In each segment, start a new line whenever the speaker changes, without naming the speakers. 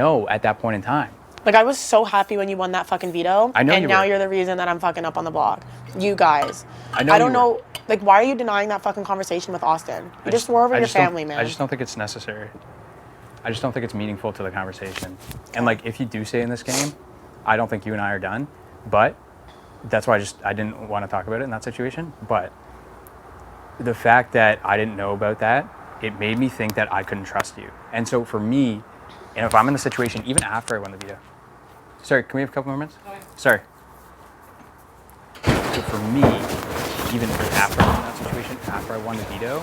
know at that point in time.
Like, I was so happy when you won that fucking veto.
I know
and
you
now
were.
you're the reason that I'm fucking up on the block. You guys.
I know
I don't
you
know.
were.
Like, why are you denying that fucking conversation with Austin? You just swore over your family, man.
I just don't think it's necessary. I just don't think it's meaningful to the conversation. And like, if you do stay in this game, I don't think you and I are done. But that's why I didn't want to talk about it in that situation. But the fact that I didn't know about that, it made me think that I couldn't trust you. And so for me, and if I'm in the situation, even after I won the veto, sorry, can we have a couple more minutes? Okay. Sorry. So for me, even after I was in that situation, after I won the veto,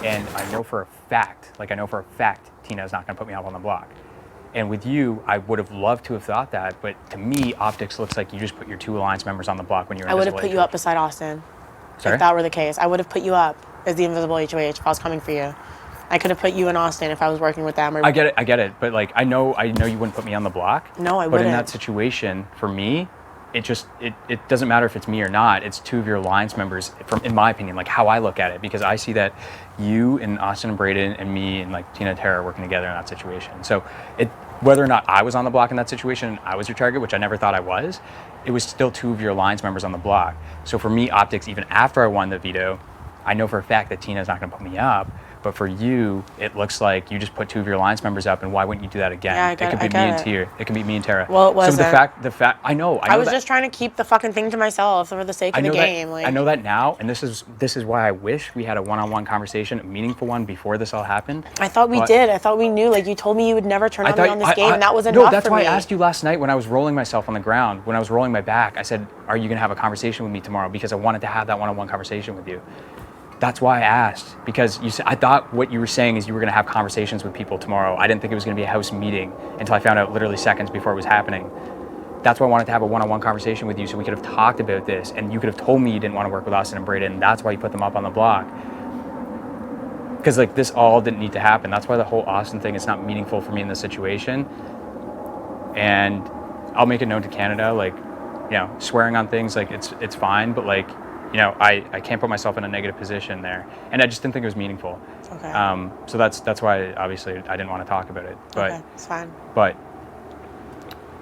and I know for a fact, Tina is not going to put me up on the block. And with you, I would have loved to have thought that, but to me, optics looks like you just put your 2 alliance members on the block when you were
I would have put you up beside Austin.
Sorry?
If that were the case. I would have put you up as the invisible HOH if I was coming for you. I could have put you in Austin if I was working with them. Or
I get it. But like, I know you wouldn't put me on the block.
No, I
wouldn't. But in that situation, for me, it doesn't matter if it's me or not. It's 2 of your alliance members, in my opinion, like how I look at it, because I see that you and Austin and Braden and me and like Tina and Tara are working together in that situation. So whether or not I was on the block in that situation and I was your target, which I never thought I was, it was still 2 of your alliance members on the block. So for me, optics, even after I won the veto, I know for a fact that Tina's not going to put me up. But for you, it looks like you just put 2 of your alliance members up, and why wouldn't you do that again?
Yeah,
it could be me and Tara. It could be me and Tara.
Well, it wasn't.
So the fact, I know
I was
that.
just trying to keep the fucking thing to myself for the sake of the game.
I know that now, and this is why I wish we had a one-on-one conversation, a meaningful one, before this all happened.
I thought we did. I thought we knew. Like, you told me you would never turn on me on this game, and that was enough for me.
No, that's why I asked you last night when I was rolling myself on the ground, when I was rolling my back. I said, "Are you gonna have a conversation with me tomorrow?" Because I wanted to have that one-on-one conversation with you. That's why I asked, because I thought what you were saying is you were going to have conversations with people tomorrow. I didn't think it was going to be a house meeting until I found out literally seconds before it was happening. That's why I wanted to have a one-on-one conversation with you so we could have talked about this, and you could have told me you didn't want to work with Austin and Braden, and that's why you put them up on the block. Because like this all didn't need to happen. That's why the whole Austin thing is not meaningful for me in this situation. And I'll make it known to Canada, like, you know, swearing on things, like it's fine, but like, you know, I can't put myself in a negative position there, and I just didn't think it was meaningful.
Okay.
So that's why obviously I didn't want to talk about it. But
okay, it's fine.
But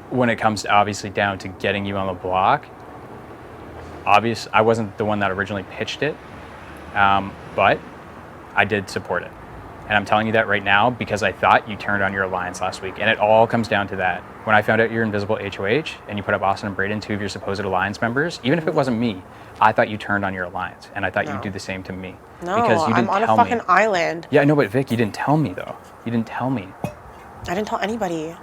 when it comes to obviously down to getting you on the block, I wasn't the one that originally pitched it, but I did support it, and I'm telling you that right now because I thought you turned on your alliance last week, and it all comes down to that. When I found out you're invisible HOH and you put up Austin and Braden, 2 of your supposed alliance members, even if it wasn't me, I thought you turned on your alliance, and I thought you'd do the same to me.
No,
because you didn't
I'm on a fucking island.
Yeah, I know, but Vic, you didn't tell me though. You didn't tell me.
I didn't tell anybody.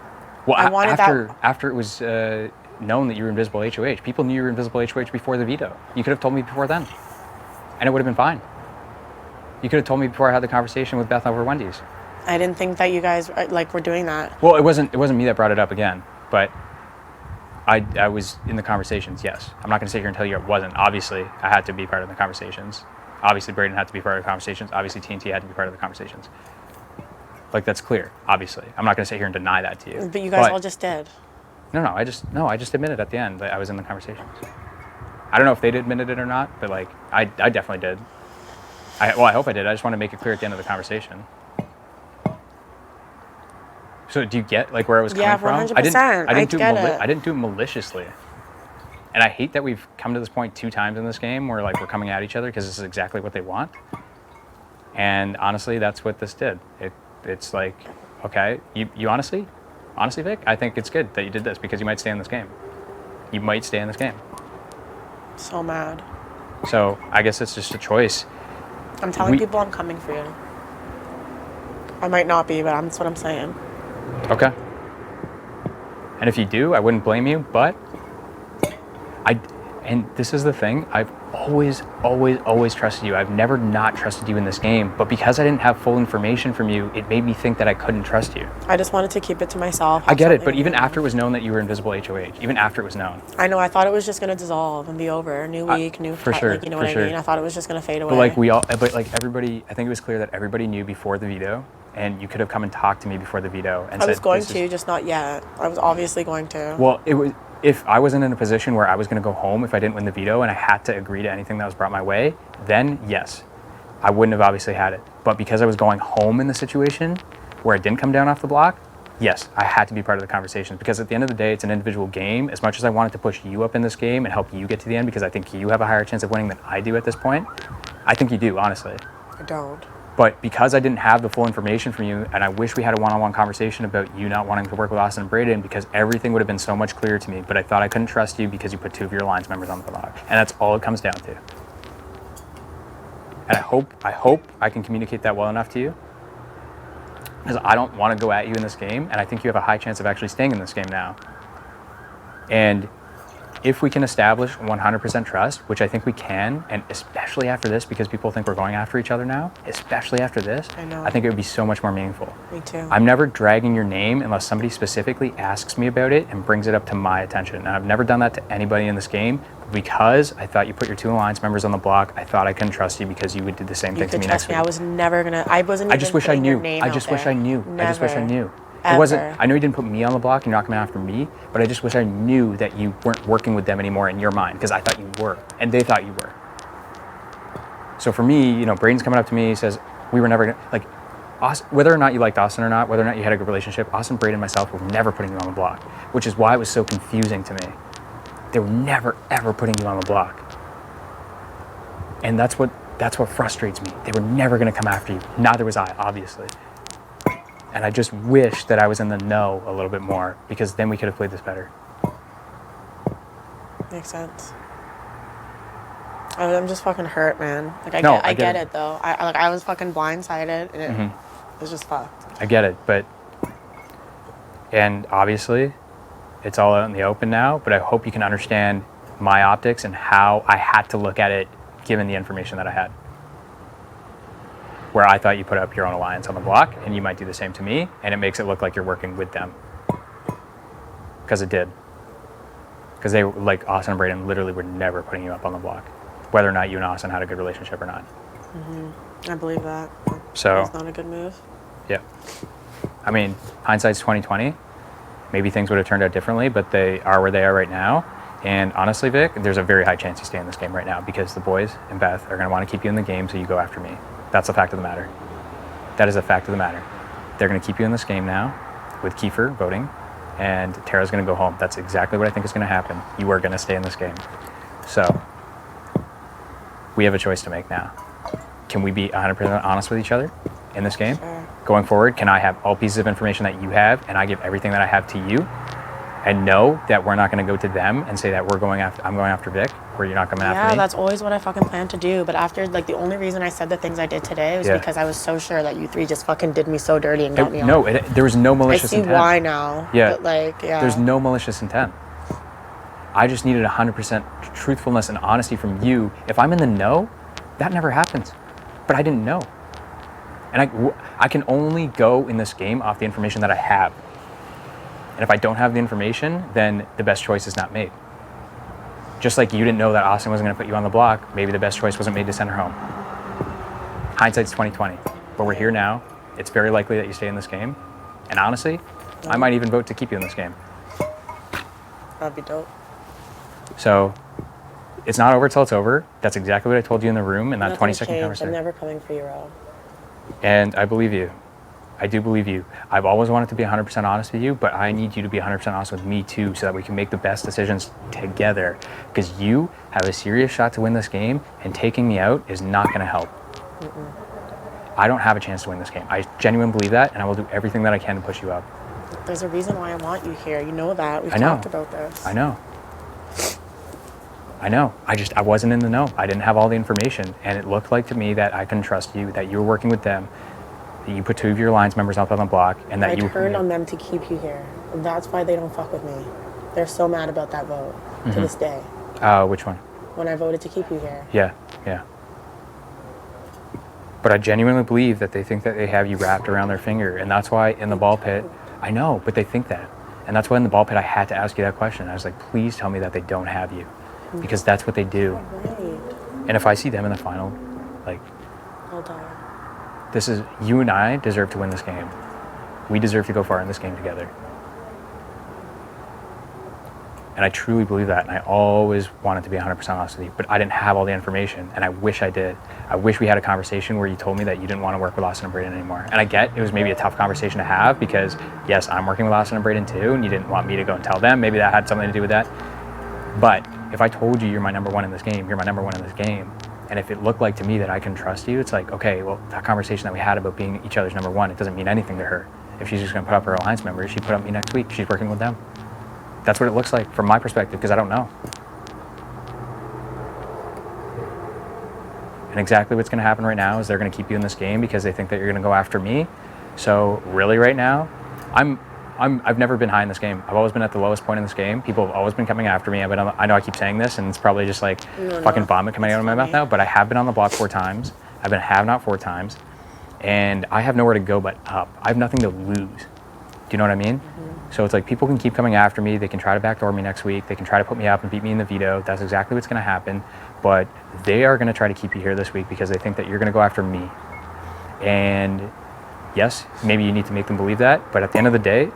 Well, after it was known that you were invisible HOH, people knew you were invisible HOH before the veto. You could have told me before then, and it would have been fine. You could have told me before I had the conversation with Beth over Wendy's.
I didn't think that you guys were doing that.
Well, it wasn't me that brought it up again, but I was in the conversations, yes. I'm not going to sit here and tell you it wasn't. Obviously, I had to be part of the conversations. Obviously, Braden had to be part of the conversations. Obviously, TNT had to be part of the conversations. Like, that's clear, obviously. I'm not going to sit here and deny that to you.
But you guys all just did.
No, I just admitted at the end that I was in the conversations. I don't know if they admitted it or not, but like, I definitely did. I hope I did. I just want to make it clear at the end of the conversation. So do you get like where I was coming from?
100%.
I didn't do it maliciously. And I hate that we've come to this point 2 times in this game where like we're coming at each other because this is exactly what they want. And honestly, that's what this did. It's like, okay, you honestly, Vic, I think it's good that you did this because you might stay in this game. You might stay in this game.
So mad.
So I guess it's just a choice.
I'm telling people I'm coming for you. I might not be, but that's what I'm saying.
Okay. And if you do, I wouldn't blame you, but and this is the thing, I've always trusted you. I've never not trusted you in this game, but because I didn't have full information from you, it made me think that I couldn't trust you.
I just wanted to keep it to myself.
I get it, but even after it was known that you were invisible HOH, even after it was known.
I know, I thought it was just going to dissolve and be over. New week, new
for sure,
like, you know what I mean? I thought it was just going to fade away.
But like everybody, I think it was clear that everybody knew before the veto, and you could have come and talked to me before the veto and said,
I was going to, just not yet. I was obviously going to.
Well, it was, if I wasn't in a position where I was going to go home if I didn't win the veto and I had to agree to anything that was brought my way, then yes, I wouldn't have obviously had it. But because I was going home in the situation where I didn't come down off the block, yes, I had to be part of the conversation because at the end of the day, it's an individual game. As much as I wanted to push you up in this game and help you get to the end because I think you have a higher chance of winning than I do at this point, I think you do, honestly.
I don't.
But because I didn't have the full information from you, and I wish we had a one-on-one conversation about you not wanting to work with Austin and Braden because everything would have been so much clearer to me, but I thought I couldn't trust you because you put 2 of your alliance members on the block. And that's all it comes down to. And I hope I can communicate that well enough to you. Because I don't want to go at you in this game, and I think you have a high chance of actually staying in this game now. And if we can establish 100% trust, which I think we can, and especially after this, because people think we're going after each other now, especially after this, I think it would be so much more meaningful.
Me too.
I'm never dragging your name unless somebody specifically asks me about it and brings it up to my attention. And I've never done that to anybody in this game because I thought you put your 2 alliance members on the block. I thought I couldn't trust you because you would do the same thing to me next week.
I was never gonna. I wasn't.
I just wish I
even
knew.
putting your
I
name
just
out
wish
there.
I knew. I just wish I
Never.
knew.
Ever.
It wasn't. I know you didn't put me on the block. You're not coming after me, but I just wish I knew that you weren't working with them anymore in your mind because I thought you were, and they thought you were. So for me, you know, Braden's coming up to me. He says we were never gonna like. Austin, whether or not you liked Austin or not, whether or not you had a good relationship, Austin, Braden, and myself were never putting you on the block, which is why it was so confusing to me. They were never ever putting you on the block, and that's what frustrates me. They were never going to come after you. Neither was I, obviously. And I just wish that I was in the know a little bit more because then we could have played this better.
Makes sense. I'm just fucking hurt, man. Like I get it though. I was fucking blindsided and it was just fucked.
I get it, and obviously, it's all out in the open now. But I hope you can understand my optics and how I had to look at it given the information that I had. Where I thought you put up your own alliance on the block, and you might do the same to me, and it makes it look like you're working with them. Because it did. Because they, like Austin and Braden, literally were never putting you up on the block, whether or not you and Austin had a good relationship or not.
I believe that.
So
It's not a good move.
yeah. I mean, hindsight's 20/20. Maybe things would have turned out differently, but they are where they are right now. And honestly, Vic, there's a very high chance you stay in this game right now because the boys and Beth are going to want to keep you in the game, so you go after me. That's a fact of the matter. That is a fact of the matter. They're going to keep you in this game now with Kiefer voting, and Tara's going to go home. That's exactly what I think is going to happen. You are going to stay in this game. So we have a choice to make now. Can we be 100% honest with each other in this game?
Sure.
Going forward, can I have all pieces of information that you have, and I give everything that I have to you, and know that we're not going to go to them and say that I'm going after Vic, or you're not coming after me?
Yeah, that's always what I fucking plan to do. But after, like, the only reason I said the things I did today was because I was so sure that you 3 just fucking did me so dirty and got me
No,
off.
there was no malicious intent.
I see why now.
Yeah.
But, like, yeah.
There's no malicious intent. I just needed 100% truthfulness and honesty from you. If I'm in the know, that never happens. But I didn't know. And I can only go in this game off the information that I have. And if I don't have the information, then the best choice is not made. Just like you didn't know that Austin wasn't going to put you on the block, maybe the best choice wasn't made to send her home. Hindsight's 20/20. But we're here now. It's very likely that you stay in this game. And honestly, I might even vote to keep you in this game.
That'd be dope.
So it's not over till it's over. That's exactly what I told you in the room in that
Nothing's
20-second
changed.
conversation.
I'm never coming for you, Ro.
And I believe you. I do believe you. I've always wanted to be 100% honest with you, but I need you to be 100% honest with me too so that we can make the best decisions together. Because you have a serious shot to win this game, and taking me out is not going to help. I don't have a chance to win this game. I genuinely believe that, and I will do everything that I can to push you up.
There's a reason why I want you here. You know that. We've
I know.
talked about this.
I know. I wasn't in the know. I didn't have all the information, and it looked like to me that I couldn't trust you, that you were working with them, that you put 2 of your alliance members up on the block, and that
I
you
turned on them to keep you here. And that's why they don't fuck with me. They're so mad about that vote to this day.
Which one?
When I voted to keep you here.
Yeah. But I genuinely believe that they think that they have you wrapped around their finger, and that's why in the ball pit, I know, but they think that. And that's why in the ball pit I had to ask you that question. I was like, please tell me that they don't have you. Because that's what they do.
Right.
And if I see them in the final, like,
I'll die.
this is, you and I deserve to win this game. We deserve to go far in this game together. And I truly believe that. And I always wanted to be 100% honest with you, but I didn't have all the information. And I wish I did. I wish we had a conversation where you told me that you didn't want to work with Austin and Braden anymore. And I get it was maybe a tough conversation to have because, yes, I'm working with Austin and Braden too, and you didn't want me to go and tell them. Maybe that had something to do with that. But if I told you you're my number one in this game, you're my number one in this game. And if it looked like to me that I can trust you, it's like, okay, well, that conversation that we had about being each other's number one, it doesn't mean anything to her. If she's just going to put up her alliance members, she'd put up me next week. She's working with them. That's what it looks like from my perspective, because I don't know. And exactly what's going to happen right now is they're going to keep you in this game because they think that you're going to go after me. So really right now, I've never been high in this game. I've always been at the lowest point in this game. People have always been coming after me. I know I keep saying this, and it's probably just like fucking vomit coming out of my mouth now, but I have been on the block 4 times. I've been have not 4 times. And I have nowhere to go but up. I have nothing to lose. Do you know what I mean? So it's like people can keep coming after me. They can try to backdoor me next week. They can try to put me up and beat me in the veto. That's exactly what's going to happen. But they are going to try to keep you here this week because they think that you're going to go after me. And yes, maybe you need to make them believe that. But at the end of the day,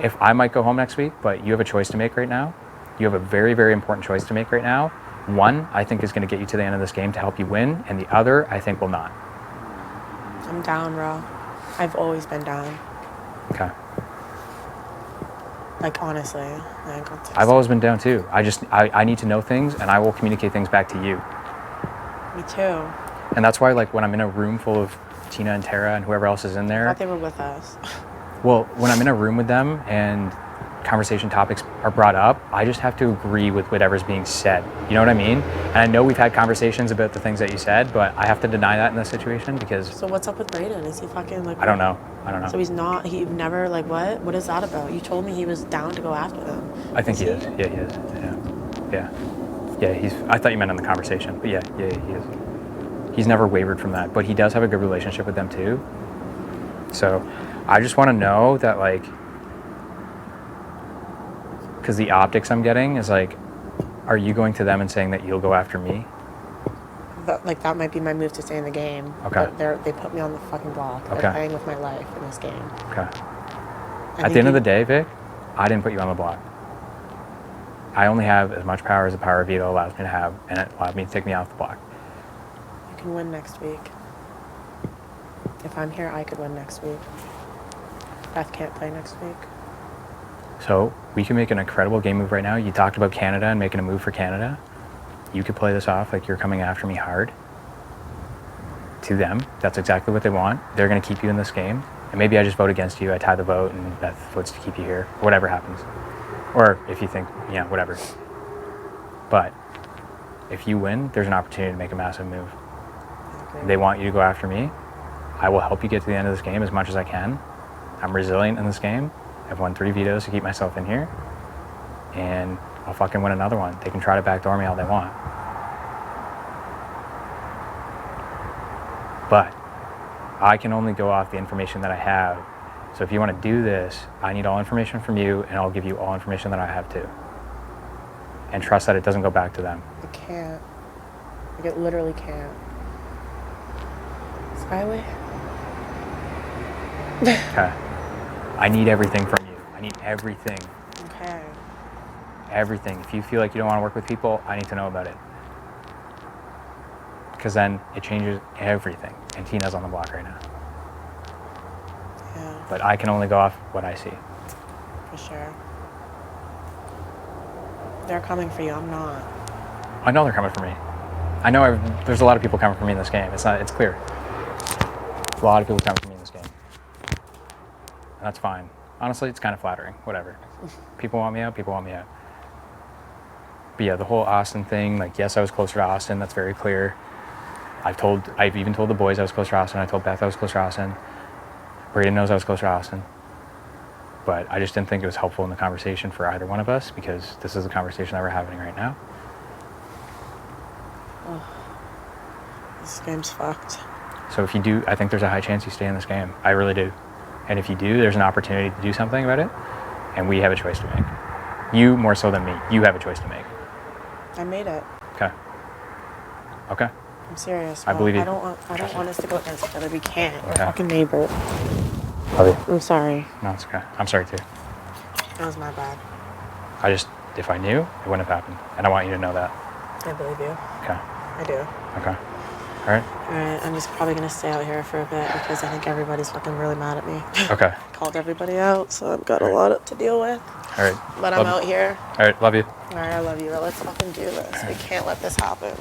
if I might go home next week, but you have a choice to make right now. You have a very, very important choice to make right now. One, I think is going to get you to the end of this game to help you win. And the other, I think will not.
I'm down, Ro. I've always been down.
Okay.
Like, honestly,
I've always been down too. I need to know things, and I will communicate things back to you.
Me too.
And that's why, like, when I'm in a room full of Tina and Tara and whoever else is in there.
I thought they were with us.
Well, when I'm in a room with them and conversation topics are brought up, I just have to agree with whatever's being said. You know what I mean? And I know we've had conversations about the things that you said, but I have to deny that in this situation because...
So what's up with Braden? Is he fucking like...
I don't know.
So he's not... He never, like, what? What is that about? You told me he was down to go after them.
I think he is. Yeah, he is. Yeah, I thought you meant in the conversation, but yeah, he is. He's never wavered from that, but he does have a good relationship with them too. So I just want to know that, like... Because the optics I'm getting is like, are you going to them and saying that you'll go after me?
That might be my move to stay in the game.
Okay.
But they put me on the fucking block. They're playing with my life in this game.
Okay. At the end of the day, Vic, I didn't put you on the block. I only have as much power as the power of veto allows me to have, and it allowed me to take me off the block.
You can win next week. If I'm here, I could win next week. Beth can't play next week.
So we can make an incredible game move right now. You talked about Canada and making a move for Canada. You could play this off like you're coming after me hard. To them, that's exactly what they want. They're going to keep you in this game. And maybe I just vote against you. I tie the vote and Beth votes to keep you here. Whatever happens. Or if you think, yeah, whatever. But if you win, there's an opportunity to make a massive move.
Okay.
They want you to go after me. I will help you get to the end of this game as much as I can. I'm resilient in this game. I've won 3 vetoes to keep myself in here. And I'll fucking win another one. They can try to backdoor me all they want. But I can only go off the information that I have. So if you want to do this, I need all information from you, and I'll give you all information that I have too. And trust that it doesn't go back to them.
I can't. Like, it literally can't. Skyway?
Okay. I need everything from you. I need everything.
Okay.
Everything. If you feel like you don't want to work with people, I need to know about it. Because then it changes everything. And Tina's on the block right now.
Yeah.
But I can only go off what I see.
For sure. They're coming for you. I'm not.
I know they're coming for me. I know there's a lot of people coming for me in this game. It's clear. A lot of people coming for me in this game. And that's fine. Honestly, it's kind of flattering. Whatever. People want me out. People want me out. But yeah, the whole Austin thing, like, yes, I was closer to Austin. That's very clear. I've even told the boys I was closer to Austin. I told Beth I was closer to Austin. Braden knows I was closer to Austin. But I just didn't think it was helpful in the conversation for either one of us because this is the conversation that we're having right now.
Oh, this game's fucked.
So if you do, I think there's a high chance you stay in this game. I really do. And if you do, there's an opportunity to do something about it. And we have a choice to make. You more so than me. You have a choice to make.
I made it.
Okay. Okay.
I'm serious.
I believe you.
I don't want us to go against each other. We can't. We're
Okay.
fucking neighbors.
Love you.
I'm sorry.
No, it's okay. I'm sorry too.
That was my bad.
I just if I knew, it wouldn't have happened. And I want you to know that.
I believe you.
Okay.
I do.
Okay. All right.
All right, I'm just probably gonna stay out here for a bit because I think everybody's fucking really mad at me.
Okay.
Called everybody out, so I've got a lot to deal with.
All right.
But I'm out here.
All right. Love you.
All right, I love you. Let's fucking do this. We can't let this happen.